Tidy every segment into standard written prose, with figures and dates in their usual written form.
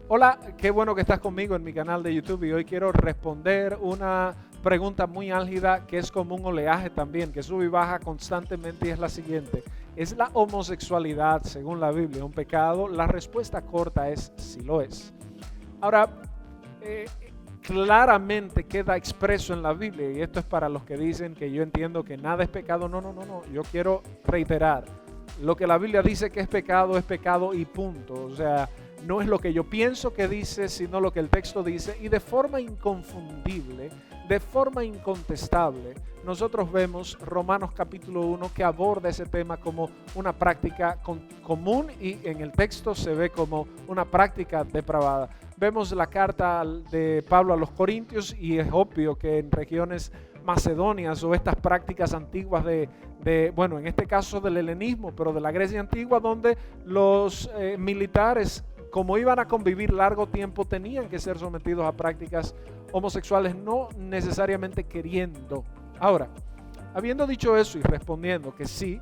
Hola, qué bueno que estás conmigo en mi canal de YouTube y hoy quiero responder una pregunta muy álgida que es como un oleaje también, que sube y baja constantemente y es la siguiente. ¿Es la homosexualidad, según la Biblia, un pecado? La respuesta corta es sí lo es. Ahora, eh, claramente queda expreso en la Biblia y esto es para los que dicen que yo entiendo que nada es pecado. No, no, no, no. Yo quiero reiterar. Lo que la Biblia dice que es pecado y punto. O sea, no es lo que yo pienso que dice, sino lo que el texto dice. Y de forma inconfundible, de forma incontestable, nosotros vemos Romanos capítulo 1 que aborda ese tema como una práctica común y en el texto se ve como una práctica depravada. Vemos la carta de Pablo a los Corintios y es obvio que en regiones macedonias o estas prácticas antiguas bueno, en este caso del helenismo, pero de la Grecia antigua, donde los militares, como iban a convivir largo tiempo, tenían que ser sometidos a prácticas homosexuales, no necesariamente queriendo. Ahora, habiendo dicho eso y respondiendo que sí,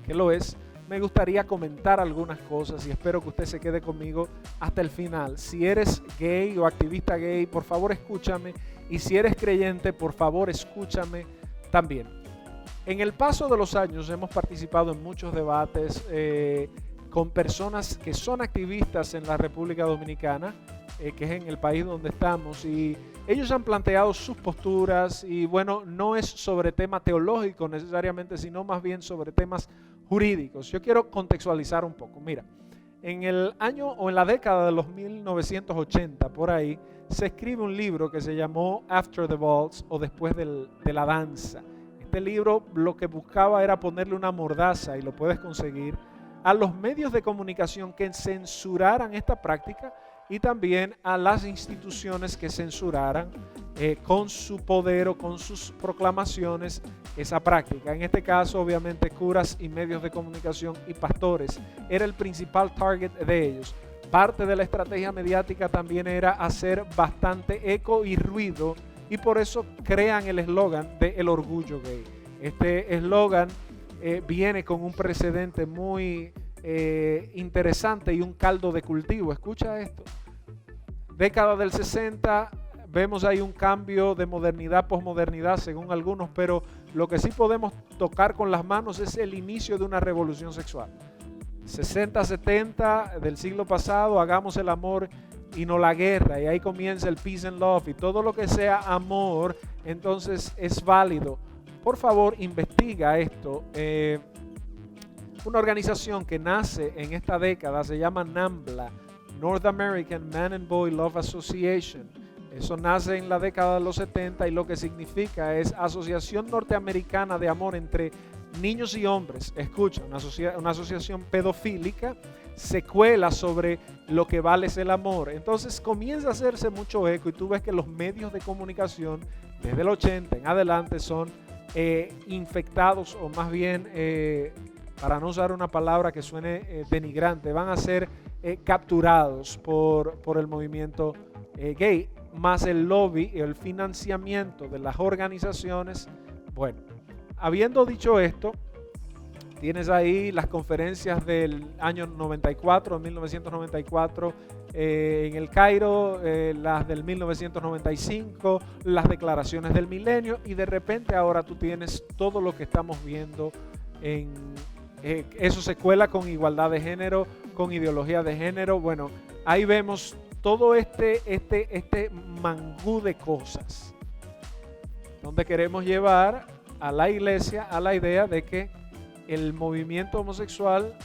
que lo es, me gustaría comentar algunas cosas y espero que usted se quede conmigo hasta el final. Si eres gay o activista gay, por favor escúchame. Y si eres creyente, por favor escúchame también. En el paso de los años hemos participado en muchos debates con personas que son activistas en la República Dominicana, que es en el país donde estamos, y ellos han planteado sus posturas y bueno, no es sobre tema teológico necesariamente, sino más bien sobre temas jurídicos. Yo quiero contextualizar un poco. Mira, en el año o en la década de los 1980, por ahí, se escribe un libro que se llamó After the Waltz o Después de la Danza. Este libro lo que buscaba era ponerle una mordaza, y lo puedes conseguir, a los medios de comunicación que censuraran esta práctica y también a las instituciones que censuraran con su poder o con sus proclamaciones esa práctica. En este caso, obviamente, curas y medios de comunicación y pastores era el principal target de ellos. Parte de la estrategia mediática también era hacer bastante eco y ruido, y por eso crean el eslogan de el orgullo gay. Este eslogan viene con un precedente muy interesante y un caldo de cultivo. Escucha esto. Década del 60, vemos ahí un cambio de modernidad, posmodernidad según algunos, pero lo que sí podemos tocar con las manos es el inicio de una revolución sexual. 60, 70 del siglo pasado, hagamos el amor y no la guerra, y ahí comienza el peace and love, y todo lo que sea amor, entonces es válido. Por favor, investiga esto. Una organización que nace en esta década se llama NAMBLA, North American Man and Boy Love Association. Eso nace en la década de los 70 y lo que significa es Asociación Norteamericana de Amor entre Niños y Hombres. Escucha, una asociación pedofílica, secuela sobre lo que vale es el amor. Entonces comienza a hacerse mucho eco y tú ves que los medios de comunicación desde el 80 en adelante son infectados, o más bien, para no usar una palabra que suene denigrante, van a ser capturados por el movimiento gay, más el lobby y el financiamiento de las organizaciones. Bueno, habiendo dicho esto, tienes ahí las conferencias del año 94, 1994, en el Cairo, las del 1995, las declaraciones del milenio, y de repente ahora tú tienes todo lo que estamos viendo en eso se cuela con igualdad de género, con ideología de género. Bueno, ahí vemos todo este mangú de cosas donde queremos llevar a la iglesia a la idea de que el movimiento homosexual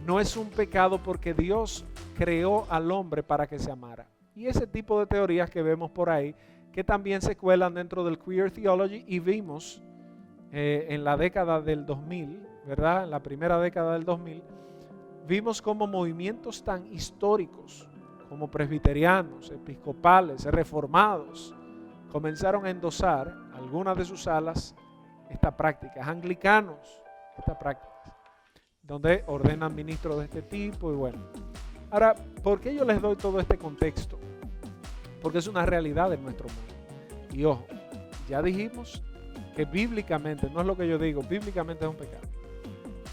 no es un pecado porque Dios creó al hombre para que se amara. Y ese tipo de teorías que vemos por ahí, que también se cuelan dentro del queer theology, y vimos en la década del 2000, ¿verdad? En la primera década del 2000, vimos como movimientos tan históricos como presbiterianos, episcopales, reformados, comenzaron a endosar algunas de sus alas esta práctica, anglicanos, esta práctica, donde ordenan ministros de este tipo y bueno. Ahora, ¿por qué yo les doy todo este contexto? Porque es una realidad en nuestro mundo. Y ojo, ya dijimos que bíblicamente, no es lo que yo digo, bíblicamente es un pecado.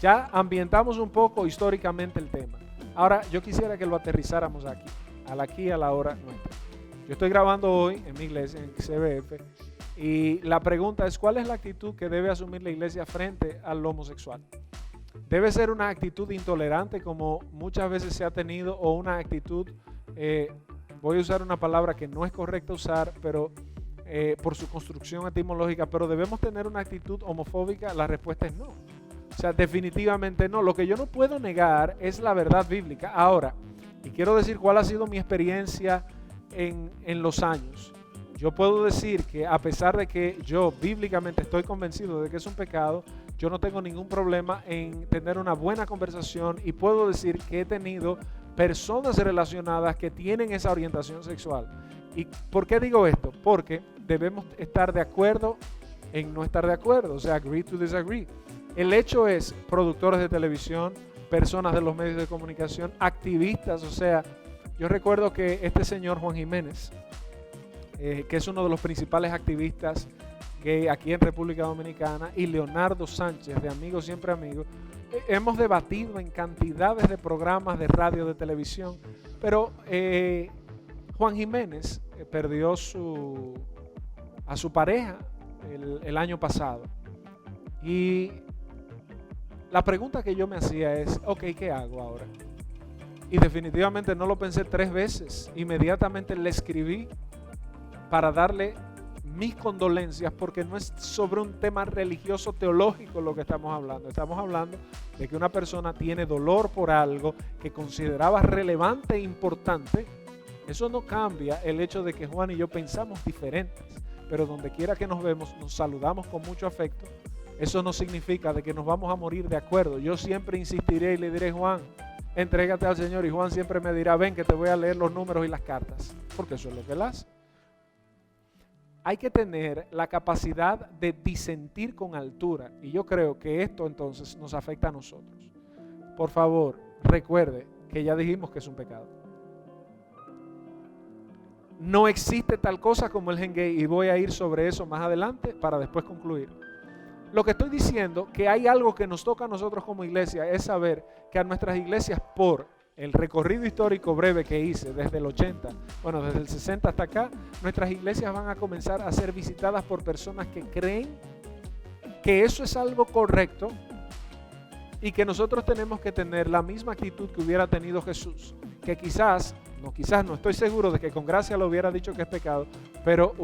Ya ambientamos un poco históricamente el tema. Ahora, yo quisiera que lo aterrizáramos aquí a la hora nuestra. Yo estoy grabando hoy en mi iglesia, en CBF, y la pregunta es, ¿cuál es la actitud que debe asumir la iglesia frente al homosexual? ¿Debe ser una actitud intolerante como muchas veces se ha tenido, o una actitud, voy a usar una palabra que no es correcta usar, pero por su construcción etimológica, pero debemos tener una actitud homofóbica? La respuesta es no. O sea, definitivamente no. Lo que yo no puedo negar es la verdad bíblica. Ahora, y quiero decir cuál ha sido mi experiencia en los años. Yo puedo decir que a pesar de que yo bíblicamente estoy convencido de que es un pecado, yo no tengo ningún problema en tener una buena conversación, y puedo decir que he tenido personas relacionadas que tienen esa orientación sexual. ¿Y por qué digo esto? Porque debemos estar de acuerdo en no estar de acuerdo, o sea, agree to disagree. El hecho es, productores de televisión, personas de los medios de comunicación, activistas, o sea, yo recuerdo que este señor Juan Jiménez, que es uno de los principales activistas gay aquí en República Dominicana, y Leonardo Sánchez, de Amigos Siempre Amigos, hemos debatido en cantidades de programas de radio, de televisión, pero Juan Jiménez perdió a su pareja el año pasado, y la pregunta que yo me hacía es, ok, ¿qué hago ahora? Y definitivamente no lo pensé 3 veces. Inmediatamente le escribí para darle mis condolencias, porque no es sobre un tema religioso teológico lo que estamos hablando. Estamos hablando de que una persona tiene dolor por algo que consideraba relevante e importante. Eso no cambia el hecho de que Juan y yo pensamos diferentes, pero donde quiera que nos vemos nos saludamos con mucho afecto. Eso no significa de que nos vamos a morir de acuerdo. Yo siempre insistiré y le diré, Juan, entrégate al Señor, y Juan siempre me dirá, ven que te voy a leer los números y las cartas, porque eso es lo que él hace. Hay que tener la capacidad de disentir con altura, y yo creo que esto entonces nos afecta a nosotros. Por favor, recuerde que ya dijimos que es un pecado. No existe tal cosa como el gen gay, y voy a ir sobre eso más adelante para después concluir. Lo que estoy diciendo, que hay algo que nos toca a nosotros como iglesia, es saber que a nuestras iglesias, por el recorrido histórico breve que hice desde el 80, bueno, desde el 60 hasta acá, nuestras iglesias van a comenzar a ser visitadas por personas que creen que eso es algo correcto, y que nosotros tenemos que tener la misma actitud que hubiera tenido Jesús, que quizás no estoy seguro de que con gracia lo hubiera dicho que es pecado, pero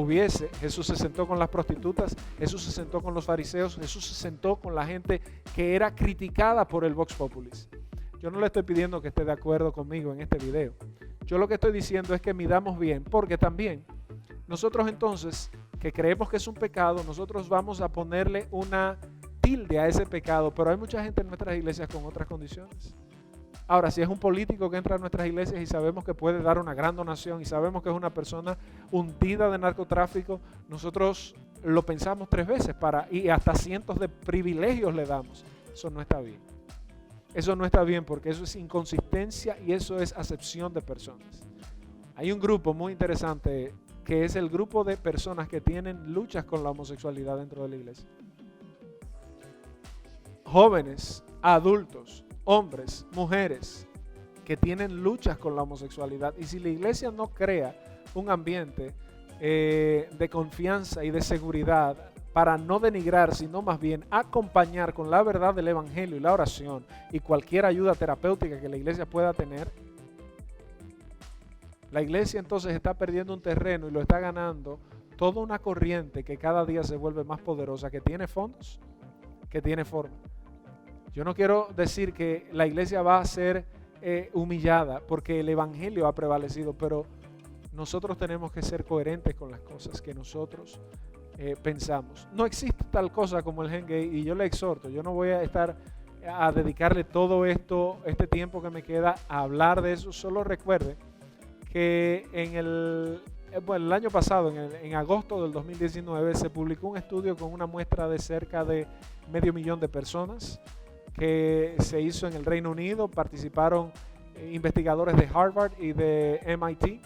Jesús se sentó con las prostitutas, Jesús se sentó con los fariseos, Jesús se sentó con la gente que era criticada por el Vox Populis. Yo no le estoy pidiendo que esté de acuerdo conmigo en este video. Yo lo que estoy diciendo es que midamos bien, porque también nosotros entonces, que creemos que es un pecado, nosotros vamos a ponerle una tilde a ese pecado, pero hay mucha gente en nuestras iglesias con otras condiciones. Ahora, si es un político que entra a nuestras iglesias y sabemos que puede dar una gran donación y sabemos que es una persona hundida de narcotráfico, nosotros lo pensamos 3 veces y hasta cientos de privilegios le damos. Eso no está bien. Eso no está bien, porque eso es inconsistencia y eso es acepción de personas. Hay un grupo muy interesante que es el grupo de personas que tienen luchas con la homosexualidad dentro de la iglesia. Jóvenes, adultos, hombres, mujeres que tienen luchas con la homosexualidad, y si la iglesia no crea un ambiente de confianza y de seguridad para no denigrar, sino más bien acompañar con la verdad del evangelio y la oración y cualquier ayuda terapéutica que la iglesia pueda tener, la iglesia entonces está perdiendo un terreno y lo está ganando toda una corriente que cada día se vuelve más poderosa, que tiene fondos, que tiene forma. Yo no quiero decir que la iglesia va a ser humillada porque el evangelio ha prevalecido, pero nosotros tenemos que ser coherentes con las cosas que nosotros pensamos. No existe tal cosa como el gen gay, y yo le exhorto, yo no voy a estar a dedicarle todo este tiempo que me queda a hablar de eso. Solo recuerde que el año pasado, en agosto del 2019, se publicó un estudio con una muestra de cerca de 500,000 de personas que se hizo en el Reino Unido. Participaron investigadores de Harvard y de MIT,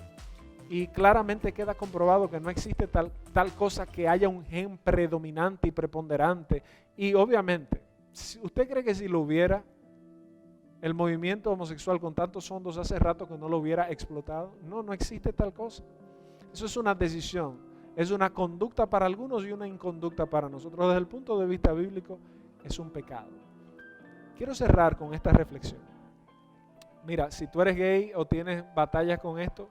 y claramente queda comprobado que no existe tal cosa que haya un gen predominante y preponderante. Y obviamente, si usted cree que si lo hubiera, el movimiento homosexual con tantos fondos hace rato que no lo hubiera explotado. No, no existe tal cosa. Eso es una decisión, es una conducta para algunos y una inconducta para nosotros. Desde el punto de vista bíblico, es un pecado. Quiero cerrar con esta reflexión. Mira, si tú eres gay o tienes batallas con esto,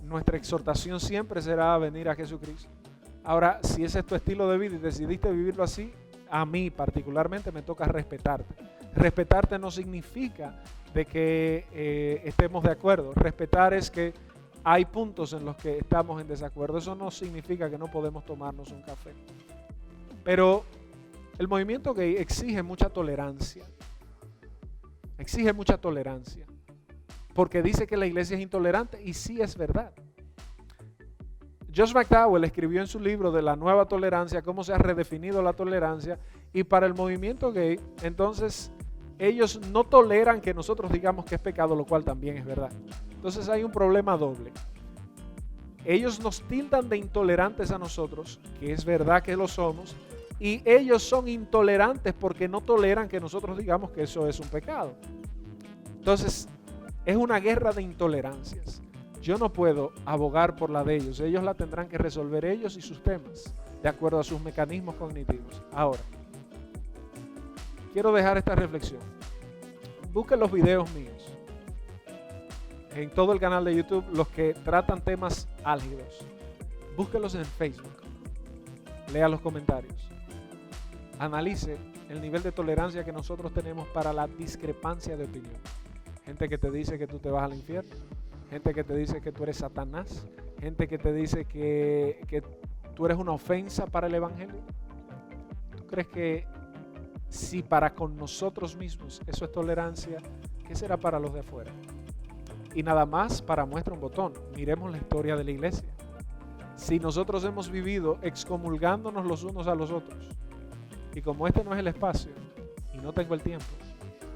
nuestra exhortación siempre será venir a Jesucristo. Ahora, si ese es tu estilo de vida y decidiste vivirlo así, a mí particularmente me toca respetarte. Respetarte no significa de que estemos de acuerdo. Respetar es que hay puntos en los que estamos en desacuerdo. Eso no significa que no podemos tomarnos un café. Pero el movimiento gay exige mucha tolerancia. Exige mucha tolerancia. Porque dice que la iglesia es intolerante y sí es verdad. Josh McDowell escribió en su libro de la nueva tolerancia cómo se ha redefinido la tolerancia, y para el movimiento gay, entonces ellos no toleran que nosotros digamos que es pecado, lo cual también es verdad. Entonces hay un problema doble. Ellos nos tildan de intolerantes a nosotros, que es verdad que lo somos, y ellos son intolerantes porque no toleran que nosotros digamos que eso es un pecado. Entonces es una guerra de intolerancias. Yo no puedo abogar por la de ellos. Ellos la tendrán que resolver ellos y sus temas, de acuerdo a sus mecanismos cognitivos. Ahora, quiero dejar esta reflexión. Busquen los videos míos en todo el canal de YouTube, los que tratan temas álgidos. Búsquenlos en Facebook. Lea los comentarios. Analice el nivel de tolerancia que nosotros tenemos para la discrepancia de opinión. Gente que te dice que tú te vas al infierno. Gente que te dice que tú eres Satanás. Gente que te dice que tú eres una ofensa para el evangelio. ¿Tú crees que si para con nosotros mismos eso es tolerancia, qué será para los de afuera? Y nada más para muestra un botón. Miremos la historia de la iglesia. Si nosotros hemos vivido excomulgándonos los unos a los otros, y como este no es el espacio y no tengo el tiempo,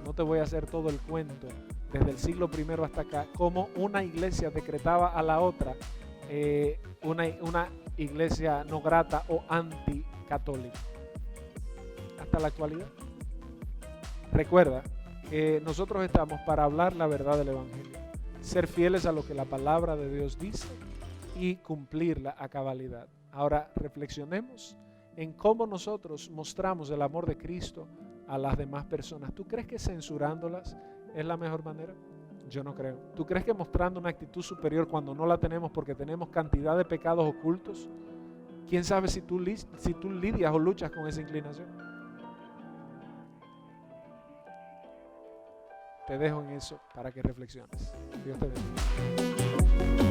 no te voy a hacer todo el cuento desde el siglo I hasta acá, cómo una iglesia decretaba a la otra una iglesia no grata o anticatólica. Hasta la actualidad. Recuerda que nosotros estamos para hablar la verdad del evangelio, ser fieles a lo que la palabra de Dios dice y cumplirla a cabalidad. Ahora reflexionemos en cómo nosotros mostramos el amor de Cristo a las demás personas. ¿Tú crees que censurándolas es la mejor manera? Yo no creo. ¿Tú crees que mostrando una actitud superior cuando no la tenemos porque tenemos cantidad de pecados ocultos? ¿Quién sabe si tú lidias o luchas con esa inclinación? Te dejo en eso para que reflexiones. Dios te bendiga.